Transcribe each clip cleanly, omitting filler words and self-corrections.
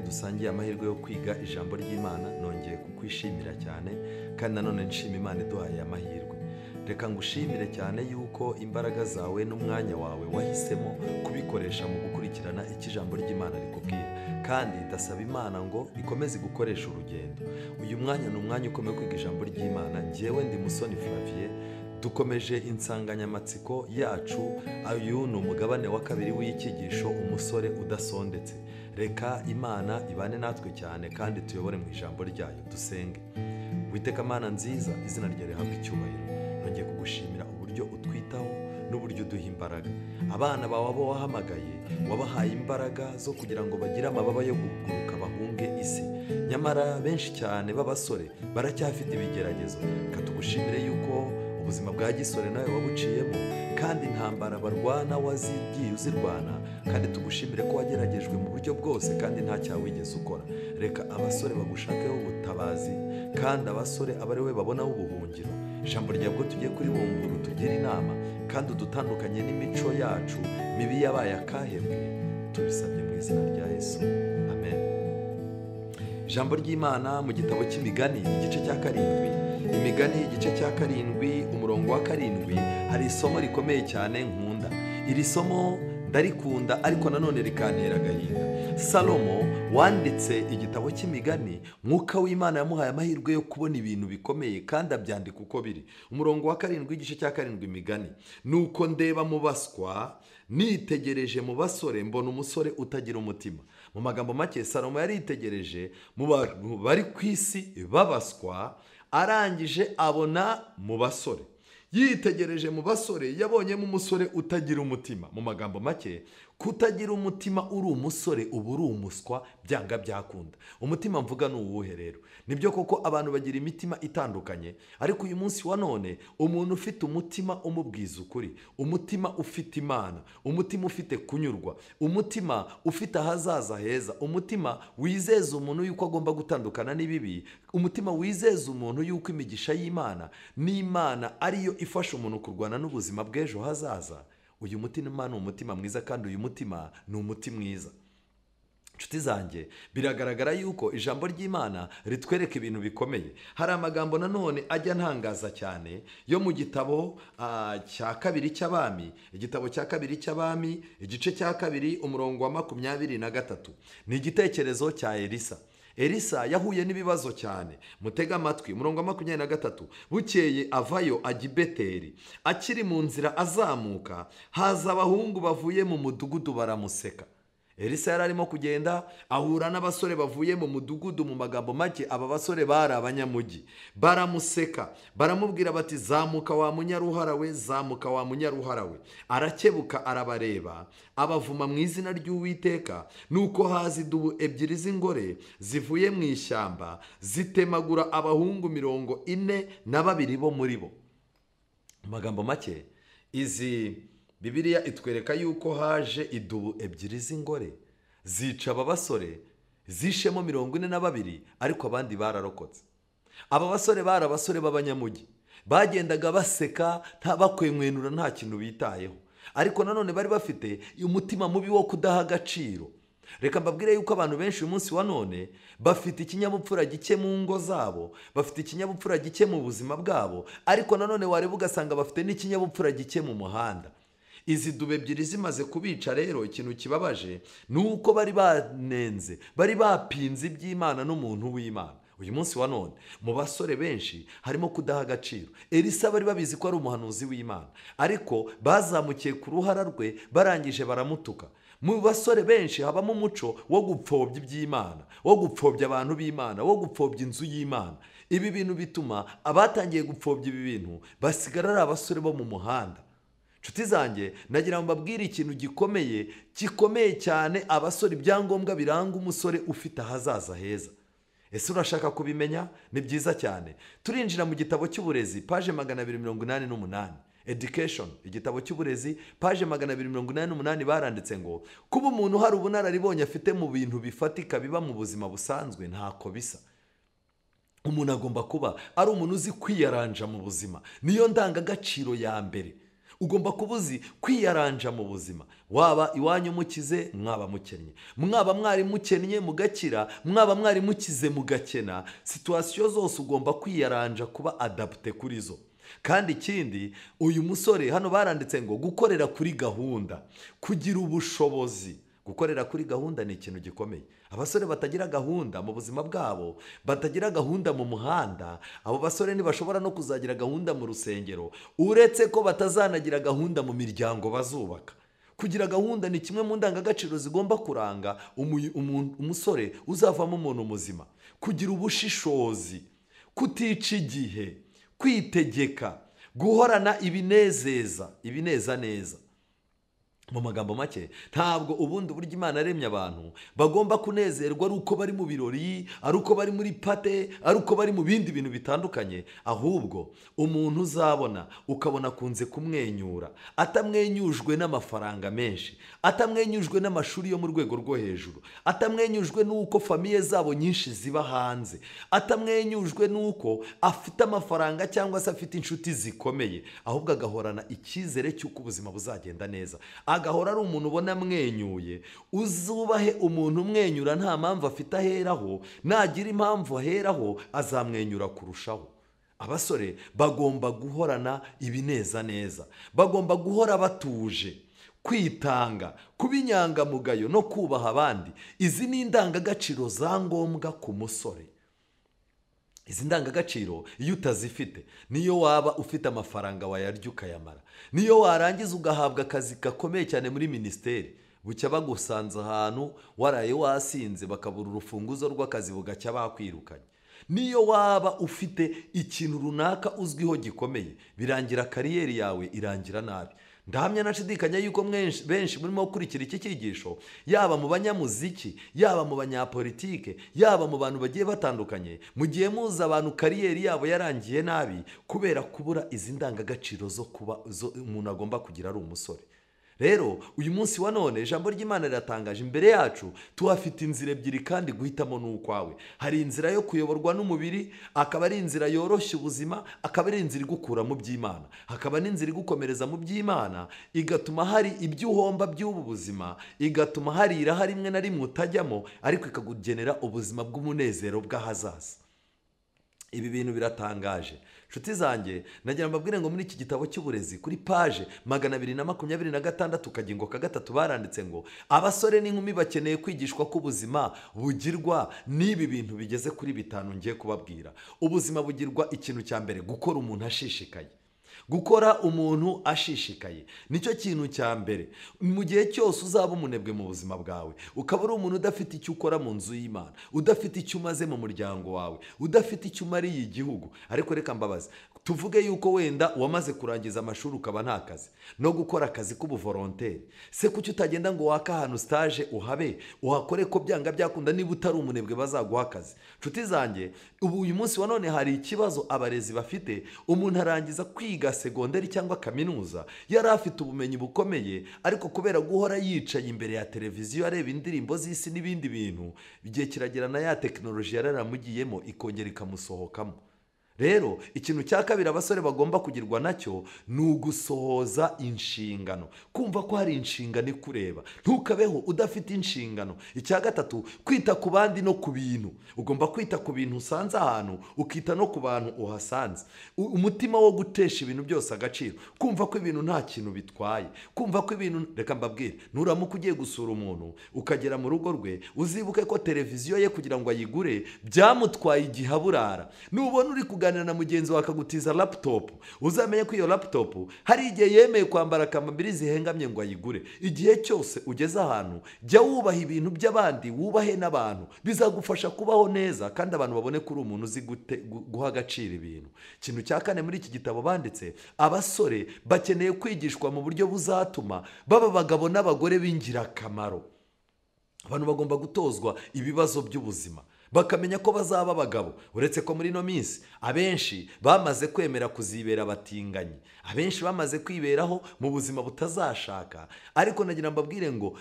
dusangiye amahirwe yo kwiga ijambo ry'Imana, nongeye kukwishimira cyane kandi nanone nshima Imana iduhaye amahirwe. Reka ngushimire cyane yuko imbaraga zawe n'umwanya wawe wahisemo kubikoresha mu gukurikirana icyo ijambo ry'Imana rikubwira, kandi ndasaba Imana ngo ikomeze gukoresha urugendo. Uyu mwanya ni umwanya ukomeye kwiga ijambo ry'Imana. Njyewe ndi Musoni Flavien, dukomeje insanganyamatsiko yacu. Uyu ni umugabane wa kabiri w'icyigisho umusore udasondetse. Reka Imana ibane natwe cyane kandi tuyobore mu ijambo ryayo. Dusenge. Uwiteka Mana nziza, izina ryawe rihabwe icyubahiro. Nongeye kugushimira uburyo utwitaho n'uburyo uduha imbaraga. Abana bawe abo wahamagaye wabahaye imbaraga zo kugira ngo bagire amababa yo kuguruka bahunge isi. Nyamara benshi cyane b'abasore baracyafite ibigeragezo. Katugushimire yuko ubuzima bwa gisore nawe wabuciyemo, kandi intambara barwana wazigiye uzirwana, kandi tugushimire ko wageragejwe mu buryo bwose kandi nta cyaha wigeze ukora. Reka abasore bagushakeho ubutabazi, kandi abasore abe ari we babonaho ubuhungiro. Ijambo ryawe tugiye kuri bumburu tugira inama, kandi udutandukanye n'imico yacu mibi yabaye akahebwe. Tubisabye mu izina rya Yesu, amen. Ijambo ry'Imana mu gitabo cy'Imigani igice cya 7. Imigani igice cya 7 umurongo wa 7 hari isomo rikomeye cyane nkunda. Iri somo ndarikunda ariko nanone rikantera agahinda. Salomo wanditse igitabo cy'Imigani, Mwuka w'Imana yamuhaye amahirwe yo kubona ibintu bikomeye kandi abyandika uko biri. Umurongo wa 7 igice cya 7 Imigani: nuko ndeba mu baswa, nitegereje mu basore, mbona umusore utagira umutima. Mu magambo make, Salomo yaritegereje mu bantu bari ku isi babaswa, arangije abona mu basore. Yitegereje mu basore, yabonyemo umusore utagira umutima. Mu magambo make, kutagira umutima uri umusore uba uri umuswa byanga byakunda. Umutima mvuga ni uwuhe rero? Nibyo koko abantu bagira imitima itandukanye, ariko uyu munsi wa none umuntu ufite umutima umubwiza ukuri, umutima ufite Imana, umutima ufite kunyurwa, umutima ufite ahazaza heza, umutima wizeza umuntu yuko agomba gutandukana n'ibibi, umutima wizeza umuntu yuko imigisha y'Imana n'Imana ariyo ifasha umuntu kurwana n'ubuzima bw'ejo hazaza. Uyu mutima ni umutima mwiza, kandi uyu mutima ni umuti mwiza. Nshuti zanjye, biragaragara yuko ijambo ry'Imana ritwereka ibintu bikomeye. Hari amagambo nanone ajya ntangaza cyane yo mu gitabo cya 2 cy'Abami, igitabo cya 2 cy'Abami igice cya 2 umurongo wa 23. Ni igitekerezo cya Elisa. Elisa yahuye n'ibibazo cyane. Mutega amatwi, umurongo wa 23. Bukeye avayo ajya i Beteli. Akiri mu nzira azamuka, haza abahungu bavuye mu mudugudu baramuseka. Elisa yari arimo kugenda ahura n'abasore bavuye mu mudugudu. Mu magambo make, aba basore bari abanyamugi. Baramuseka, baramubwira bati, zamuka wa munyaruhara we, zamuka wa munyaruhara we. Arakebuka arabareba, abavuma mu izina ry'Uwiteka. Nuko haza idubu ebyiri z'ingore zivuye mu ishyamba, zitemagura abahungu 42 bo muri bo. Mu magambo make, izi Bibiliya itwereka yuko haje idubu ebyiri z'ingore zica aba basore, zishemo 42, ariko abandi bararokotse. Aba basore bari abasore b'abanyamugi, bagendaga baseka bakwenkwenura, nta kintu bitayeho, ariko nanone bari bafite umutima mubi wo kudaha agaciro. Reka mbabwire yuko abantu benshi uyu munsi wa none bafite ikinyabupfura gike mu ngo zabo, bafite ikinyabupfura gike mu buzima bwabo, ariko nanone wareba ugasanga bafite n'ikinyabupfura gike mu muhanda. Izi dubu ebyiri zimaze kubica rero, ikintu kibabaje ni uko bari banenze, bari bapinze iby'Imana n'umuntu w'Imana. Uyu munsi wa none mu basore benshi harimo kudaha agaciro. Elisa bari babizi ko ari umuhanuzi w'Imana, ariko bazamukiye ku ruhara rwe, barangije baramutuka. Mu basore benshi habamo umuco wo gupfobya iby'Imana, wo gupfobya abantu b'Imana, wo gupfobya inzu y'Imana. Ibi bintu bituma abatangiye gupfobya ibi bintu basigara ari abasore bo mu muhanda. Nshuti zanjye, nagira ngo mbabwire ikintu gikomeye cyane, abasore, ibyangombwa biranga umusore ufite ahazaza heza. ese urashaka kubimenya? Ni byiza cyane. Turinjira mu gitabo cy'uburezi paje 288, education, igitabo cy'uburezi paje 288, baranditse ngo kuba umuntu hari ubunararibonye afite mu bintu bifatika biba mu buzima busanzwe ntako bisa. Umuntu agomba kuba ari umuntu uzi kwiyaranja mu buzima, niyo ndangagaciro ya mbere. Ugomba kuba uzi kwiyaranja mu buzima, waba iwanyu mukize mwaba mukennye, mwaba mwari mukennye mugakira, mwaba mwari mukize mugakena, situasiyo zose ugomba kwiyaranja, kuba adapte kuri zo. Kandi ikindi, uyu musore hano baranditse ngo gukorera kuri gahunda, kugira ubushobozi. Gukorera kuri gahunda ni ikintu gikomeye. Abasore batagira gahunda mu buzima bwabo, batagira gahunda mu muhanda, abo basore ntibashobora no kuzagira gahunda mu rusengero, uretse ko batazanagira gahunda mu miryango bazubaka. Kugira gahunda ni kimwe mu ndangagaciro zigomba kuranga umusore uzavamo umuntu muzima. Kugira ubushishozi, kutica igihe, kwitegeka, guhorana ibineza neza. Mu magambo make, ntabwo ubundi buryo Imana yaremye abantu bagomba kunezerwa ari uko bari mu birori, ari uko bari muri pate, ari uko bari mu bindi bintu bitandukanye. Ahubwo umuntu uzabona ukabona akunze kumwenyura, atamwenyujwe n'amafaranga menshi, atamwenyujwe n'amashuri yo mu rwego rwo hejuru, atamwenyujwe n'uko famiye zabo nyinshi ziba hanze, atamwenyujwe n'uko afite amafaranga cyangwa se afite inshuti zikomeye, ahubwo agahorana icyizere cy'uko ubuzima buzagenda neza, agahora ari umuntu ubona amwenyuye. Uzubahe umuntu umwenyura nta mpamvu afite aheraho, nagira impamvu aheraho azamwenyura kurushaho. Abasore bagomba guhorana ibineza, bagomba guhora batuje, kwitanga, kuba inyangamugayo no kubaha abandi. Izi ni indangagaciro za ngombwa ku musore. Izi ndangagaciro iyo utazifite, niyo waba ufite amafaranga wayarya ukayamara, niyo warangiza ugahabwa akazi gakomeye cyane muri minisiteri, bucya bagusanze ahantu waraye wasinze bakabura urufunguzo rw'akazi bugacya bakwirukanye. Niyo waba ufite ikintu runaka uzwiho gikomeye, birangira kariyeri yawe irangira nabi. Ndahamya nashidikanya yuko benshi murimo gukurikira iki cyigisho, yaba mu banyamuziki, yaba mu banyapolitike, yaba mu bantu bagiye batandukanye, mugiye muza abantu kariyeri yabo yarangiye nabi kubera kubura izi ndangagaciro zo kuba umuntu agomba kugira ari umusore. Rero uyu munsi wa none ijambo ry'Imana riratangaje. Imbere yacu tuhafite inzira ebyiri kandi guhitamo n'ukwawe. Hari inzira yo kuyoborwa n'umubiri, akaba ari inzira yoroshya ubuzima, akaba ari inzira igukura mu by'Imana, hakaba n'inzira igukomereza mu by'Imana, igatuma hari ibyo uhomba by'ubu buzima, igatuma hari iraha rimwe na rimwe utajyamo, ariko ikakugenera ubuzima bw'umunezero bw'ahazaza. Ibi bintu biratangaje. Nshuti zanjye, nagira mbabwire ngo muri iki gitabo cy'uburezi kuri paje 226 kagingo ka 3 baranditse ngo abasore n'inkumi bakeneye kwigishwa ko ubuzima bugirwa n'ibi bintu bigeze kuri 5 ngiye kubabwira. Ubuzima bugirwa ikintu cya mbere, gukora umuntu ashishikaye. Gukora umuntu ashishikaye nicyo kintu cya mbere. Mu gihe cyose uzaba umunebwe mu buzima bwawe, ukaba ari umuntu udafite icyo ukora mu nzu y'Imana, udafite icyo umaze mu muryango wawe, udafite icyo umariye igihugu. Ariko reka mbabaze, tuvuge yuko wenda wamaze kurangiza amashuri ukaba nta kazi no gukora akazi k'ubuvolonteri, se kuki utagenda ngo waka ahantu stage uhabe uhakore, ko byanga byakunda niba utari umunebwe bazaguha akazi. Nshuti zanjye, ubu uyu munsi wa none hari ikibazo abarezi bafite. Umuntu arangiza kwiga segonderi cyangwa kaminuza, yari afite ubumenyi bukomeye, ariko kubera guhora yicaye imbere ya televiziyo areba indirimbo z'isi n'ibindi bintu, igihe kiragera na ya tekinoloji yararamugiyemo ikongera ikamusohokamo. Rero ikintu cya kabiri abasore bagomba kugirwa nacyo ni ugusohoza inshingano, kumva ko hari inshingano ikureba, ntukabeho udafite inshingano. Icya gatatu, kwita ku bandi no ku bintu. Ugomba kwita ku bintu usanze ahantu, ukita no ku bantu uhasanze. Umutima wo gutesha ibintu byose agaciro, kumva ko ibintu nta kintu bitwaye, kumva ko ibintu, reka mbabwire, nuramuka ugiye gusura umuntu ukagera mu rugo rwe, uzibuke ko televiziyo ye kugira ngo ayigure byamutwaye igihe aburara. Nubona uri kuganira na mugenzi wawe akagutiza laptop, uzamenye ko iyo laptop hari igihe yemeye kwambara kamambiri zihengamye ngo ayigure. Igihe cyose ugeze ahantu, jya wubaha ibintu by'abandi, wubahe n'abantu, bizagufasha kubaho neza kandi abantu babone ko uri umuntu uzi guha agaciro ibintu. Ikintu cya kane muri iki gitabo banditse, abasore bakeneye kwigishwa mu buryo buzatuma baba abagabo n'abagore b'ingirakamaro. Abantu bagomba gutozwa ibibazo by'ubuzima, bakamenya ko bazaba abagabo. Uretse ko muri ino minsi abenshi bamaze kwemera kuzibera abatinganyi, abenshi bamaze kwiberaho mu buzima butazashaka. Ariko nagira mbabwire ngo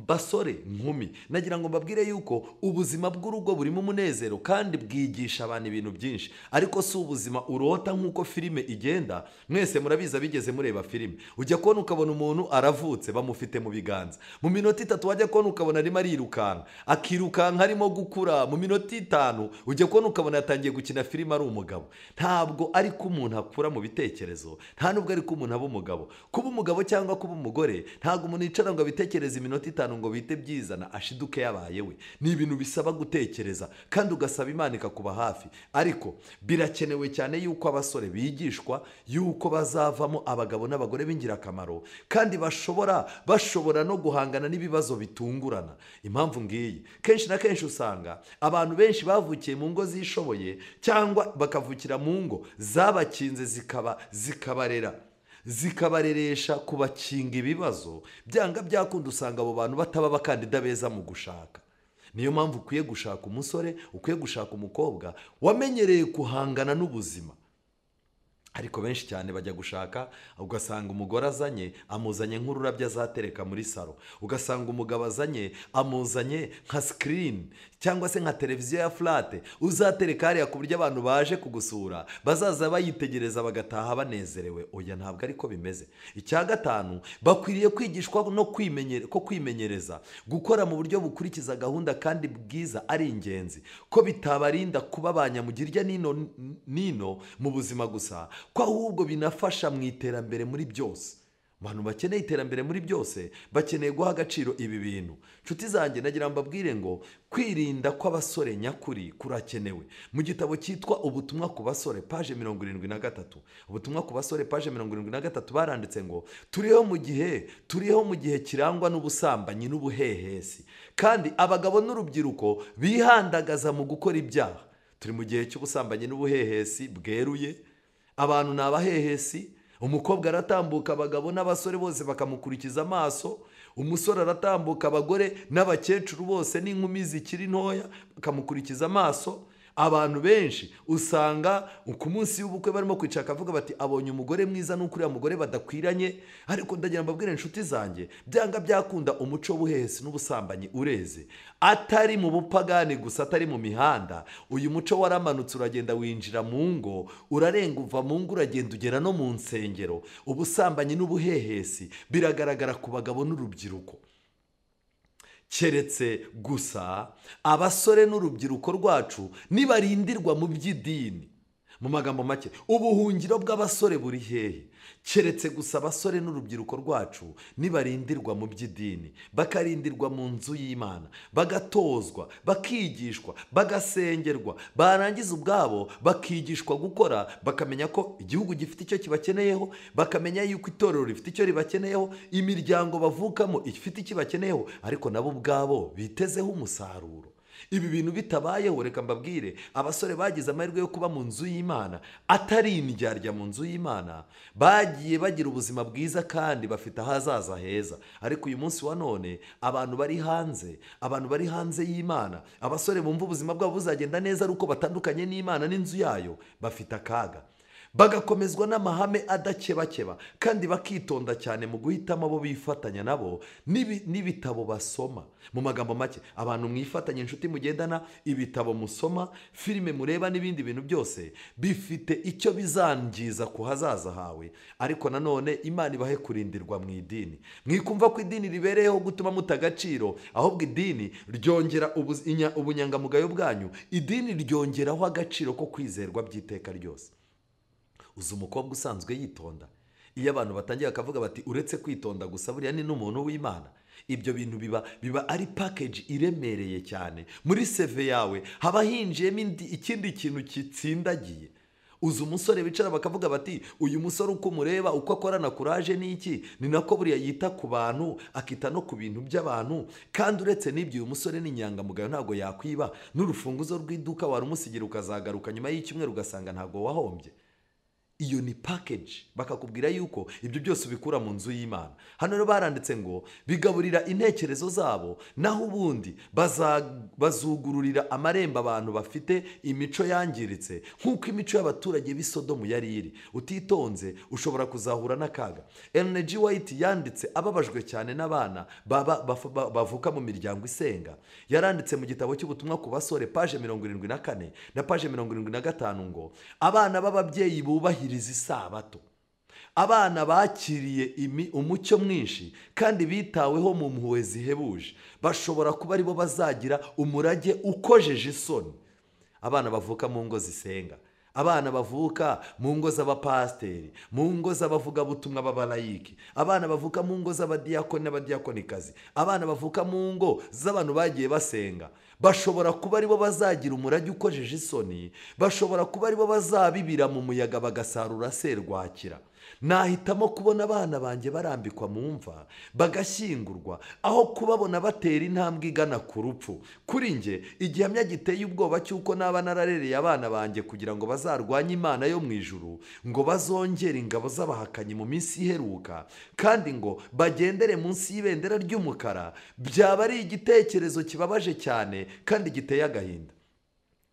basore, nkumi, nagira ngo mbabwire yuko ubuzima bw'urugo burimo umunezero kandi bwigisha abantu ibintu byinshi, ariko si ubuzima urota nk'uko filime igenda. Mwese murabiza bigeze mureba filime, ujya kubona ukabona umuntu aravutse bamufite mu biganza, mu minota 3 wajya kubona ukabona arimo arirukanka, akirukanka arimo gukura, mu minota 5 ujya kubona ukabona yatangiye gukina filime ari umugabo. Ntabwo ari ko umuntu akura mu bitekerezo, nta nubwo ari ko umuntu aba umugabo. Kuba umugabo cyangwa kuba umugore ntabwo umuntu yicara ngo abitekereze iminota 5 ngo bite byizana ashiduke yabaye we. Ni ibintu bisaba gutekereza kandi ugasaba Imana ikakuba hafi. Ariko birakenewe cyane yuko abasore bigishwa yuko bazavamo abagabo n'abagore b'ingirakamaro kandi bashobora no guhangana n'ibibazo bitungurana. Impamvu ngiyi, kenshi na kenshi usanga abantu benshi bavukiye mu ngo zishoboye cyangwa bakavukira mu ngo zabakinze zikabareresha kubakinga ibibazo, byanga byakunda usanga abo bantu bataba abakandida beza mu gushaka. Niyo mpamvu ukwiye gushaka umusore, ukwiye gushaka umukobwa wamenyereye guhangana n'ubuzima. Ariko benshi cyane bajya gushaka, ugasanga umugore amuzanye nk'ururabyo azatereka muri salo, ugasanga umugabo amuzanye nka screen cyangwa se nka televiziyo ya flat uzatereka hariya ku buryo abantu baje kugusura bazaza bayitegereza bagataha banezerewe. Oya, ntabwo ariko bimeze. Icya gatanu, bakwiriye kwigishwa no kwimenyereza gukora mu buryo bukurikiza gahunda kandi bwiza ari ingenzi, ko bitabarinda kuba abanyamugirya nino mu buzima gusa, ko ahubwo binafasha mu iterambere muri byose. Abantu bakeneye iterambere muri byose bakeneye guha agaciro ibi bintu. Nshuti zanjye, nagira mbabwire ngo kwirinda kw'abasore nyakuri kurakenewe. Mu gitabo cyitwa Ubutumwa ku basore page 73, Ubutumwa ku basore page 73 baranditse ngo turiho mu gihe kirangwa n'ubusambanyi n'ubuhehesi, kandi abagabo n'urubyiruko bihandagaza mu gukora ibyaha. Turi mu gihe cy'ubusambanyi n'ubuhehesi bweruye. Abantu ni abahehesi. Umukobwa aratambuka, abagabo n'abasore bose bakamukurikiza amaso. Umusore aratambuka, abagore n'abakecuru bose n'inkumi zikiri ntoya bakamukurikiza amaso. Abantu benshi usanga ku munsi w'ubukwe barimo kwicara akavuga bati abonye umugore mwiza n'uko uriya mugore badakwiranye. Ariko ndagira mbabwire inshuti zanjye, byanga byakunda umuco w'ubuhehesi n'ubusambanyi ureze, atari mu bupagani gusa, atari mu mihanda. Uyu muco waramanutse, uragenda winjira mu ngo, urarenga uva mu ngo uragenda ugera no mu nsengero. Ubusambanyi n'ubuhehesi biragaragara ku bagabo n'urubyiruko. Keretse gusa abasore n'urubyiruko rwacu nibarindirwa mu by'idini. Mu magambo make, ubuhungiro bw'abasore buri hehe? Keretse gusa abasore n'urubyiruko rwacu nibarindirwa mu by'idini, bakarindirwa mu nzu y'Imana, bagatozwa, bakigishwa, bagasengerwa, barangiza ubwabo bakigishwa gukora, bakamenya ko igihugu gifite icyo kibakeneyeho, bakamenya yuko itorero rifite icyo ribakeneyeho, imiryango bavukamo ifite icyo ibakeneyeho, ariko nabo ubwabo bitezeho umusaruro. Ibi bintu bitabayeho, reka mbabwire, abasore bagize amahirwe yo kuba mu nzu y'Imana, atari indyarya mu nzu y'Imana, bagiye bagira ubuzima bwiza kandi bafite ahazaza heza. Ariko uyu munsi wa none abantu bari hanze y'Imana, abasore bumva ubuzima bwabo buzagenda neza ari uko batandukanye n'Imana n'inzu yayo, bafite akaga. Bagakomezwa n'amahame adakebakeba kandi bakitonda cyane mu guhitamo abo bifatanya nabo n'ibitabo basoma. Mu magambo make, abantu mwifatanya, inshuti mugendana, ibitabo musoma, filime mureba n'ibindi bintu byose bifite icyo bizangiza ku hazaza hawe. Ariko nanone Imana ibahe kurindirwa mu idini. Mwikumva ko idini ribereyeho gutuma mutagaciro, ahubwo idini ryongera ubunyangamugayo bwanyu. Idini ryongeraho agaciro ko kwizerwa by'iteka ryose. Uzi umukobwa usanzwe yitonda, iyo abantu batangiye bakavuga bati uretse kwitonda gusa buriya ni n'umuntu w'Imana, ibyo bintu biba ari package iremereye cyane. Muri CV yawe haba hinjiyemo ikindi kintu kitsindagiye. Uzi umusore bicara bakavuga bati uyu musore uko mureba, uko akorana kuraje n'iki, ni nako buriya yita ku bantu, akita no ku bintu by'abantu. Kandi uretse n'ibyo, uyu musore ni inyangamugayo, ntabwo yakwiba, n'urufunguzo rw'iduka warumusigira ukazagaruka nyuma y'icyumweru ugasanga ntabwo wahombye. iyo ni package, bakakubwira yuko ibyo byose ubikura mu nzu y'Imana. Hano rero baranditse ngo bigaburira intekerezo zabo, naho ubundi bazugururira amarembo abantu bafite imico yangiritse nk'uko imico y'abaturage b'i Sodomu yari iri. Utitonze ushobora kuzahura n'akaga. Ellen G. White yanditse ababajwe cyane n'abana bavuka mu miryango isenga. Yaranditse mu gitabo cy'ubutumwa ku basore paje 74 na paje 75 ngo abana b'ababyeyi bubahiriza isabato, abana bakiriye umucyo mwinshi kandi bitaweho mu mpuhwe zihebuje, bashobora kuba aribo bazagira umurage ukojeje isoni. Abana bavuka mu ngo zisenga, abana bavuka mu ngo z'abapasiteri, mu ngo z'abavugabutumwa b'abalayiki, abana bavuka mu ngo z'abadiyakoni n'abadiyakonikazi, abana bavuka mu ngo z'abantu bagiye basenga, bashobora kuba aribo bazagira umurage ukojeje isoni, bashobora kuba aribo bazabibira mu muyaga bagasarura serwakira. Nahitamo kubona abana banjye barambikwa mu mva bagashyingurwa aho kubabona batera intambwe igana ku rupfu. Kuri nge igihamya giteye ubwoba cy'uko naba nararereye abana banjye kugira ngo bazarwanye Imana yo mu ijuru, ngo bazongere ingabo z'abahakanyi mu minsi iheruka, kandi ngo bagendere munsi y'ibendera ry'umukara, byaba ari igitekerezo kibabaje cyane kandi giteye agahinda.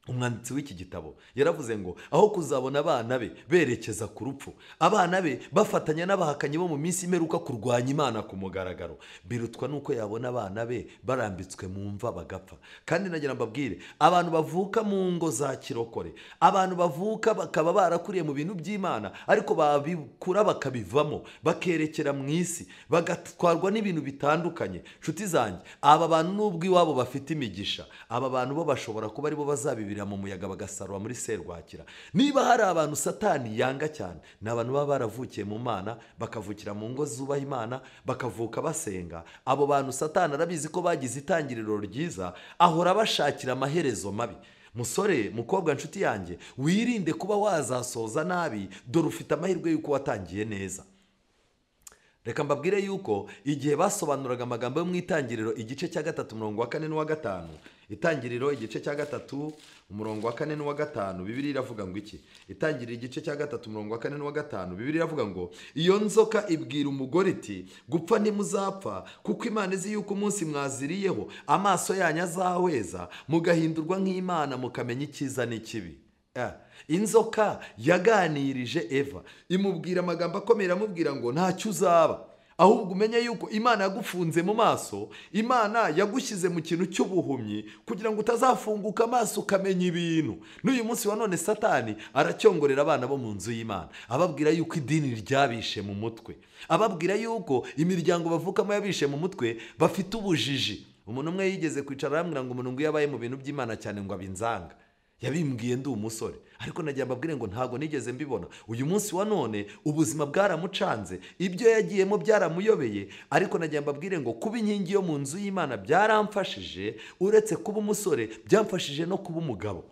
Umwanditsi w'iki gitabo yaravuze ngo aho kuzabona abana be berekeza ku rupfu, abana be bafatanya n'abahakanyi bo mu minsi imeruka kurwanya Imana ku mugaragaro, birutwa nuko yabona abana be barambitswe mu mva bagapfa. Kandi nagira mbabwire, abantu bavuka mu ngo za kirokore, abantu bavuka bakaba barakuriye mu bintu by'Imana ariko babikura bakabivamo bakerekera mu isi, bagatwarwa n'ibintu bitandukanye. Nshuti zanjye, aba bantu nubwo iwabo bafite imigisha, aba bantu bo bashobora kuba aribo bazabibira mu muyaga bagasarwa muri serwakira. Niba hari abantu Satani yanga cyane, ni abantu baba baravukiye mu Mana, bakavukira mu ngo zubaha Imana, bakavuka basenga. Abo bantu Satani arabizi ko bagize itangiriro ryiza, ahora bashakira amaherezo mabi. Musore, mukobwa, nshuti yanjye, wirinde kuba wazasoza nabi, dore ufite amahirwe y'uko watangiye neza. Reka mbabwire yuko igihe basobanuraga amagambo yo mu Itangiriro igice cya 3 umurongo wa 4 n'uwa 5, Itangiriro igice cya 3 umurongo wa 4 n'uwa 5, Bibiliya iravuga ngo iki? Itangiriro igice cya 3 umurongo wa 4 n'uwa 5, Bibiliya iravuga ngo iyo nzoka ibwira umugore iti gupfa ntimuzapfa, kuko Imana izi yuko umunsi mwaziriyeho amaso yanyu azahweza, mugahindurwa nk'Imana mukamenya icyiza n'ikibi. Inzoka yaganirije Eva, imubwira amagambo akomeye, amubwira ngo ntacyo uzaba, ahubwo umenye yuko Imana yagufunze mu maso, Imana yagushyize mu kintu cy'ubuhumyi kugira ngo utazafunguka amaso ukamenya ibintu. N'uyu munsi wa none Satani aracyongorera abana bo mu nzu y'Imana, ababwira yuko idini ryabishe mu mutwe, ababwira yuko imiryango bavukamo yabishe mu mutwe, bafite ubujiji. Umuntu umwe yigeze kwicara arambwira ngo umuntu ngo yabaye mu bintu by'Imana cyane ngo abinzanga. Yabimbwiye ndi umusore, ariko nagiye mbabwire ngo ntago nigeze mbibona. Uyu munsi wa none ubuzima bwaramucanze, ibyo yagiyemo byaramuyobeye, ariko nagiye mbabwire ngo kuba inkingi yo mu nzu y'Imana byaramfashije, uretse kuba umusore byamfashije no kuba umugabo.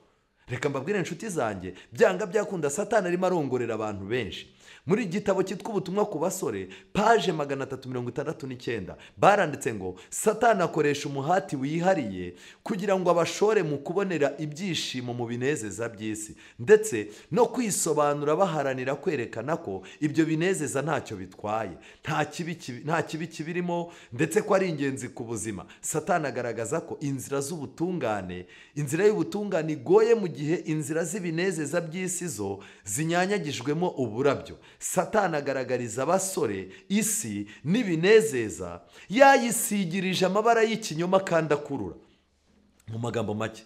Reka mbabwire inshuti zanjye, byanga byakunda Satani arimo arongorera abantu benshi. Muri igitabo cyitwa ubutumwa ku basore paje 369 baranditse ngo Satani akoresha umuhati wihariye kugira ngo abashore mu kubonera ibyishimo mu binezeza by'isi, ndetse no kwisobanura baharanira kwerekana ko ibyo binezeza ntacyo bitwaye, nta kibi kibirimo, ndetse ko ari ingenzi ku buzima. Satani agaragaza ko inzira y'ubutungane igoye, mu gihe inzira z'ibinezeza by'isi zo zinyanyagijwemo uburabyo. Satani agaragariza abasore isi n'ibinezeza yayisigirije amabara y'ikinyoma kandi akurura. Mu magambo make,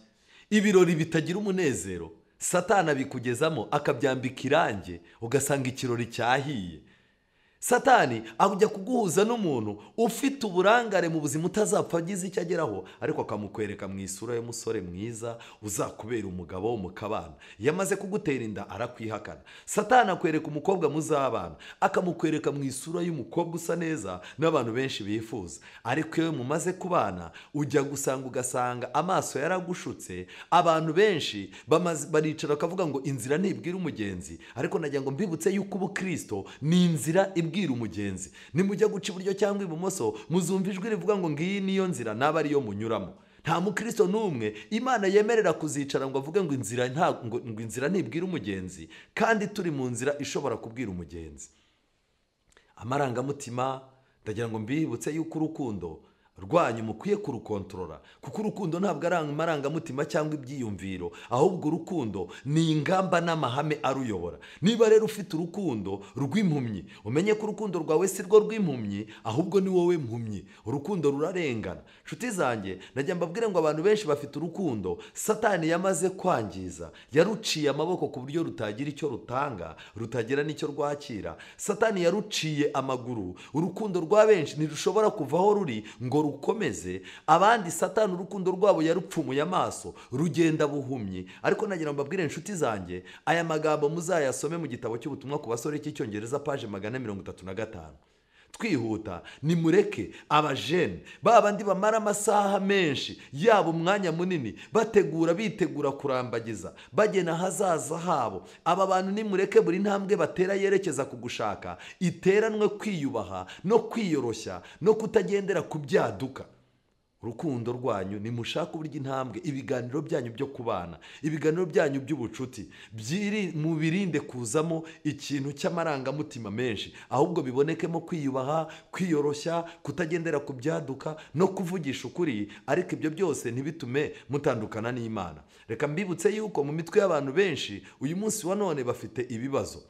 ibirori bitagira umunezero Satani abikugezamo akabyambika irange, ugasanga ikirori cyahiye. Satani ajya kuguhuza n'umuntu ufite uburangare mu buzima utazapfa agize icyo ageraho, ariko akamukwereka mu isura y'umusore mwiza uzakubera umugabo wo mukabana. Yamaze kugutera inda arakwihakana. Satani akwereka umukobwa muzabana, akamukwereka mu isura y'umukobwa usa neza n'abantu benshi bifuza, ariko iyo mumaze kubana ujya ugasanga amaso yaragushutse. Abantu benshi baricara bakavuga ngo inzira ntibwira umugenzi, ariko nagira ngo mbibutse yuko ubukristo ni inzira ibwira umugenzi. Nimujya guca iburyo cyangwa ibumoso, muzumva ijwi rivuga ngo ngiyi niyo nzira, naba ariyo munyuramo. nta mukristo n'umwe Imana yemerera kuzicara ngo avuge ngo inzira ntibwira umugenzi, kandi turi mu nzira ishobora kubwira umugenzi. Amarangamutima, ndagira ngo mbibutse yuko urukundo rwanyu mukwiye kurukontorora, kuko urukundo ntabwo ari amarangamutima cyangwa ibyiyumviro, ahubwo urukundo ni ingamba n'amahame aruyobora. Niba rero ufite urukundo rw'impumyi, umenye ko urukundo rwawe si rwo rw'impumyi, ahubwo ni wowe mpumyi. Urukundo rurarengana. Nshuti zanjye, najya mbabwire ngo abantu benshi bafite urukundo Satani yamaze kwangiza, yaruciye amaboko ku buryo rutagira icyo rutanga, rutagira n'icyo rwakira. Satani yaruciye amaguru. Urukundo rwa benshi ntirushobora kuva aho ruri ngo rukomeze. Abandi Satani urukundo rwabo yarupfumuye amaso, rugenda buhumyi. Ariko nagira ngo mbabwire inshuti zanjye, aya magambo muzayasome mu gitabo cy'ubutumwa ku basore cy'icyongereza paje 435. Twihuta, nimureke abajene babandi bamara amasaha menshi, yaba umwanya munini bitegura kurambagiza, bagena hazaza habo. Aba bantu nimureke buri ntambwe batera yerekeza ku gushaka iteranwe kwiyubaha no kwiyoroshya no kutagendera ku byaduka. Urukundo rwanyu nimushaka uburyo intambwe, ibiganiro byanyu byo kubana, ibiganiro byanyu by'ubucuti mubirinde kuzamo ikintu cy'amarangamutima menshi, ahubwo bibonekemo kwiyubaha, kwiyoroshya, kutagendera ku byaduka no kuvugisha ukuri. Ariko ibyo byose ntibitume mutandukana n'Imana. Reka mbibutse yuko mu mitwe y'abantu benshi uyu munsi wa none bafite ibibazo.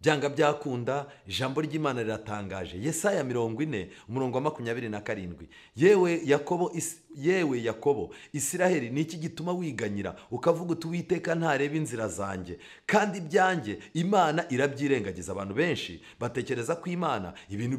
Byanga byakunda, ijambo ry'Imana riratangaje. Yesaya 40 umurongo wa 27. Yewe Yakobo, Isiraheli, ni iki gituma wiganyira ukavuga uti Uwiteka ntareba inzira zanjye kandi ibyanjye Imana irabyirengagiza? Abantu benshi batekereza ko Imana ibintu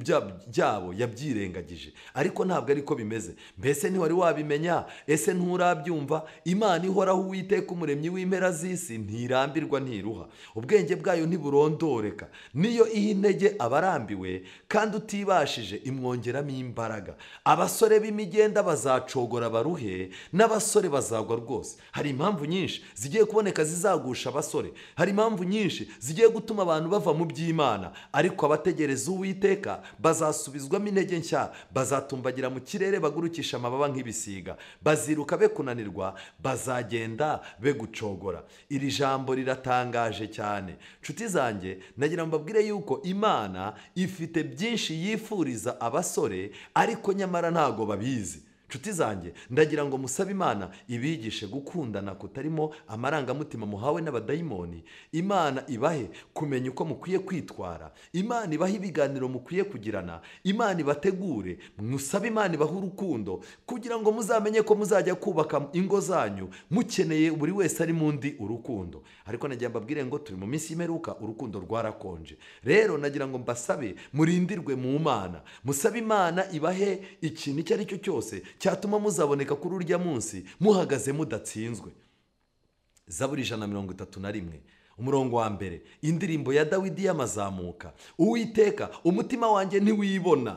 byabo yabyirengagije, ariko ntabwo ariko bimeze. Mbese ntiwari wabimenya? Ese nturabyumva? Imana ihoraho, Uwiteka umuremyi w'impera z'isi, ntirambirwa ntiruha, ubwenge bwayo ntiburondoreka. Niyo iha intege abarambiwe, kandi utibashije imwongeramo imbaraga. Abasore b'imigenda bazacogora baruhe, n'abasore bazagwa rwose. Hari impamvu nyinshi zigiye kuboneka zizagusha abasore. Hari impamvu nyinshi zigiye gutuma abantu bava mu by'Imana, ariko abategereza Uwiteka bazasubizwamo intege nshya, bazatumbagira mu kirere bagurukisha amababa nk'ibisiga, baziruka be kunanirwa, bazagenda be gucogora. Iri jambo riratangaje cyane. Nshuti zanjye, nagira mbabwire yuko Imana ifite byinshi yifuriza abasore, ariko nyamara ntago babizi. Nshuti zanjye, ndagira ngo musabe Imana ibigishe gukundana kutarimo amarangamutima muhawe n'abadayimoni. Imana ibahe kumenya uko mukwiye kwitwara. Imana ibahe ibiganiro mukwiye kugirana. Imana ibategure. Musabe Imana ibahe urukundo kugira ngo muzamenye ko muzajya kubaka ingo zanyu mukeneye buri wese ari mundi urukundo. Ariko nagira mbabwire ngo turi mu minsi y'imperuka, urukundo rwarakonje. Rero nagira ngo mbasabe murindirwe mu Mana. Musabe Imana ibahe ikintu icyo ari cyo cyose cyatuma muzaboneka kuri urya munsi muhagaze mudatsinzwe. Zaburi 131 umurongo wa 1, indirimbo ya Dawidi y'amazamuka. Uwiteka, umutima wanjye ntiwibona.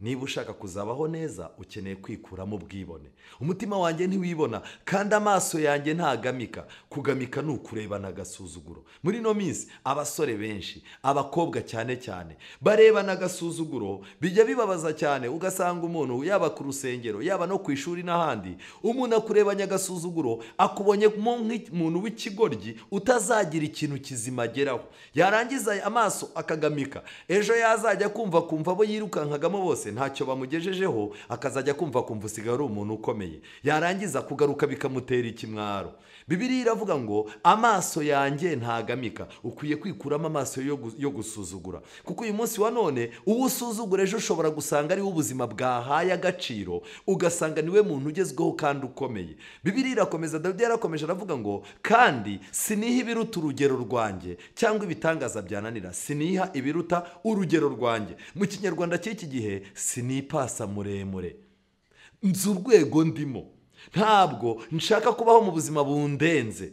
Niba ushaka kuzabaho neza, ukeneye kwikuramo ubwibone. Umutima wanjye ntiwibona, kandi amaso yanjye ntagamika. Kugamika ni ukurebana agasuzuguro. Muri no minsi abasore benshi, abakobwa cyane cyane, barebana agasuzuguro. Bijya bibabaza cyane, ugasanga umuntu yaba ku rusengero, yaba no ku ishuri n'ahandi, umuntu akurebanya agasuzuguro, akubonye nk'umuntu w'ikigoryi utazagira ikintu kizima ageraho. Yarangiza amaso akagamika, ejo yazajya kumva abo yirukankagamo bose ntacyo bamugejejeho, akazajya kumva usigaye ari umuntu ukomeye. Yarangiza kugaruka bikamutera ikimwaro. Bibiliya iravuga ngo amaso yanjye ntagamika. Ukwiye kwikuramo amaso yo gusuzugura, kuko uyu munsi wa none uwo usuzugura ejo ushobora gusanga ari ubuzima bwahaye agaciro, ugasanga niwe muntu ugezweho kandi ukomeye. Bibiliya irakomeza, Dawidi yarakomeje aravuga ngo kandi siniha ibiruta urugero rwanjye, cyangwa ibitangaza byananira siniha ibiruta urugero rwanjye. Mu Kinyarwanda cy'iki gihe, sinipasa muremure. Nzi urwego ndimo, ntabwo nshaka kubaho mu buzima bundenze.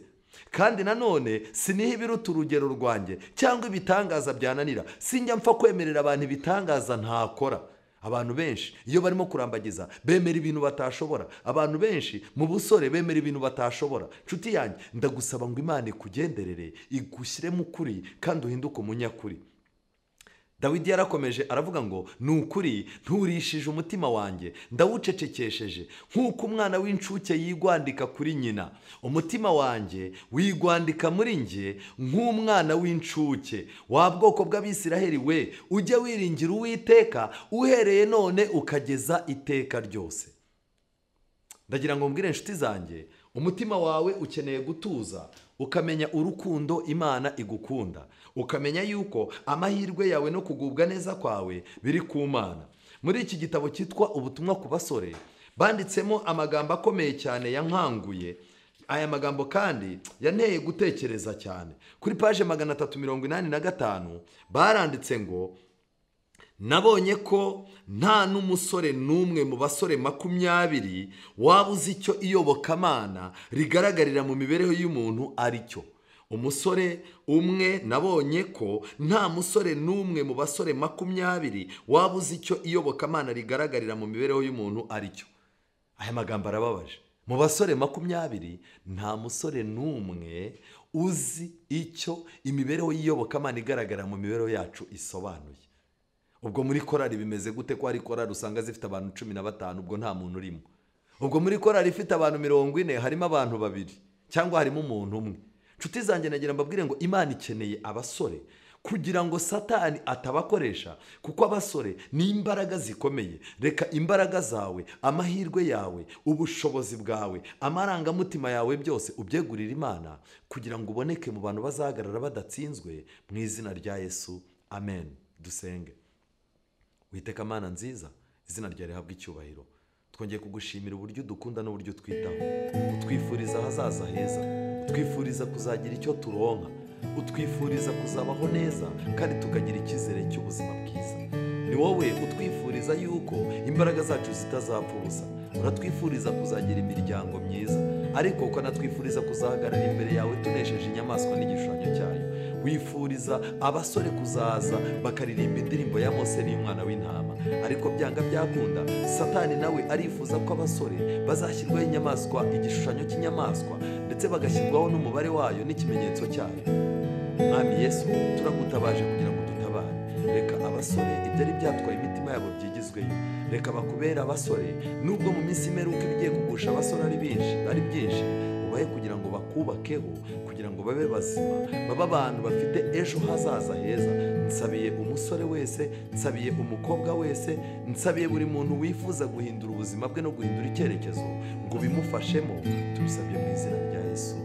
Kandi nanone siniha ibiruta urugero rwanjye cyangwa ibitangaza byananira. Sinjya mpfa kwemerera abantu ibitangaza ntakora. Abantu benshi iyo barimo kurambagiza bemera ibintu batashobora. Abantu benshi mu busore bemera ibintu batashobora. Nshuti yanjye, ndagusaba ngo Imana ikugenderere, igushyire mu kuri kandi uhinduke umunyakuri. Dawidi yarakomeje aravuga ngo ni ukuri nturishije umutima wanjye ndawucecekesheje nk'uko umwana w'incuke yigwandika kuri nyina, umutima wanjye wigwandika muri njye nk'umwana w'incuke. Wa bwoko bw'Abisiraheli we, ujye wiringira Uwiteka uhereye none ukageza iteka ryose. Ndagira ngo mbwire inshuti zanjye, umutima wawe ukeneye gutuza, ukamenya urukundo Imana igukunda, ukamenya yuko amahirwe yawe no kugubwa neza kwawe biri ku Mana. Muri iki gitabo cyitwa Ubutumwa ku basore banditsemo amagambo akomeye cyane yankanguye. Aya magambo kandi yanteye gutekereza cyane. Kuri paje 385 baranditse ngo nabonye ko nta n'umusore n'umwe mu basore 20 waba uzi icyo iyobokamana rigaragarira mu mibereho y'umuntu ari cyo. Umusore umwe nabonye ko nta musore n'umwe mu basore 20 waba uzi icyo iyobokamana rigaragarira mu mibereho y'umuntu ari cyo. Aya magambo arababaje. Mu basore 20 nta musore n'umwe uzi icyo imibereho y'iyobokamana igaragara mu mibereho yacu isobanuye. Ubwo muri korali bimeze gute ko hari korali usanga zifite abantu 15 ubwo nta muntu urimo? Ubwo muri korali ifite abantu 40 harimo abantu 2 cyangwa harimo umuntu umwe? Nshuti zanjye nagira mbabwire ngo Imana ikeneye abasore kugira ngo Satani atabakoresha, kuko abasore ni imbaraga zikomeye. Reka imbaraga zawe, amahirwe yawe, ubushobozi bwawe, amarangamutima yawe byose ubyegurire Imana kugira ngo uboneke mu bantu bazahagarara badatsinzwe mu izina rya Yesu. Amen. Dusenge. Uwiteka Mana nziza, izina ryawe rihabwe icyubahiro. Twongeye kugushimira uburyo dukunda n'uburyo twitaho. Utwifuriza ahazaza heza, utwifuriza kuzagira icyo turonka, utwifuriza kuzabaho neza kandi tukagira icyizere cy'ubuzima bwiza. Ni wowe utwifuriza yuko imbaraga zacu zitazapfa ubusa. Uratwifuriza kuzagira imiryango myiza, ariko ukanatwifuriza kuzahagarara imbere yawe tunesheje inyamaswa n'igishushanyo cyayo. Wifuriza abasore kuzaza bakaririmba indirimbo ya Mose n'umwana w'intama, ariko byanga byakunda Satani nawe arifuza ko abasore bazashyirwaho inyamaswa, igishushanyo cy'inyamaswa, ndetse bagashyirwaho n'umubare wayo n'ikimenyetso cyayo. Mwami Yesu, turagutabaje kugira ngo dutabare. Reka abasore ibyari byatwaye imitima yabo byigizweyo. Reka bakubera abasore, nubwo mu minsi imeruka ibigiye kugusha abasore ari byinshi, ubahe kugira ngo bakubakeho, kugira ngo babe bazima, baba abantu bafite ejo hazaza heza. Nsabiye umusore wese, nsabiye umukobwa wese, nsabiye buri muntu wifuza guhindura ubuzima bwe no guhindura icyerekezo ngo bimufashemo. Tubisabye mu izina rya Yesu.